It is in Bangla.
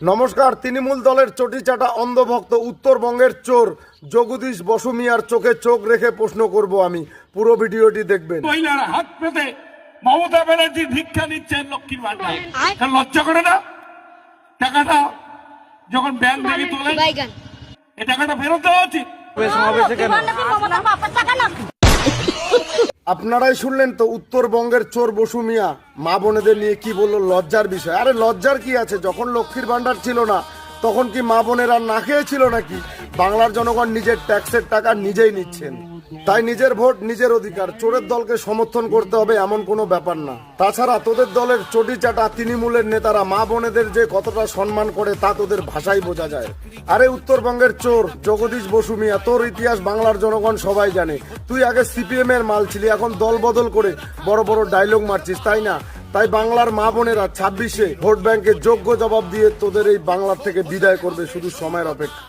নমস্কার। তৃণমূল দলের চটিচাটা অন্ধভক্ত উত্তরবঙ্গের চোর জগদীশ বসু মিয়ার চোখে চোখ রেখে প্রশ্ন করব আমি। পুরো ভিডিওটি দেখবেন। মহিলারা হাত পেতে মমতা ব্যানার্জি ভিক্ষা নিচ্ছেন লক্ষ্মীর ভান্ডার, লজ্জা করে না? টাকাটা যখন ব্যাংক থেকে তোলে এই টাকাটা ফেরত দেওয়া উচিত। আপনারাই শুনলেন তো উত্তরবঙ্গের চোর বসু মিয়া মা বোনেদের নিয়ে কি বললো। লজ্জার বিষয়। আরে লজ্জার কি আছে? যখন লক্ষ্মীর ভান্ডার ছিল না তখন কি মা বোনেরা না খেয়েছিল নাকি? বাংলার জনগণ নিজের ট্যাক্সের টাকা নিজেই নিচ্ছেন, তাই নিজের ভোট নিজের অধিকার। চোরের দলকে সমর্থন করতে হবে এমন কোনো ব্যাপার না। তাছাড়া তোদের দলের চটিচাটা তৃণমূলের নেতারা মা বোনেদের যে কতটা সম্মান করে তা তোদের ভাষায় বোঝা যায়। আরে উত্তরবঙ্গের চোর জগদীশ বসু মিয়া, তোর ইতিহাস বাংলার জনগণ সবাই জানে। তুই আগে সিপিএম এর মাল ছিলি, এখন দল বদল করে বড় বড় ডায়লগ মারছিস, তাই না? তাই বাংলার মা বোনেরা 26-এ ভোট ব্যাংকে যোগ্য জবাব দিয়ে তোদের এই বাংলার থেকে বিদায় করবে, শুধু সময়ের অপেক্ষা।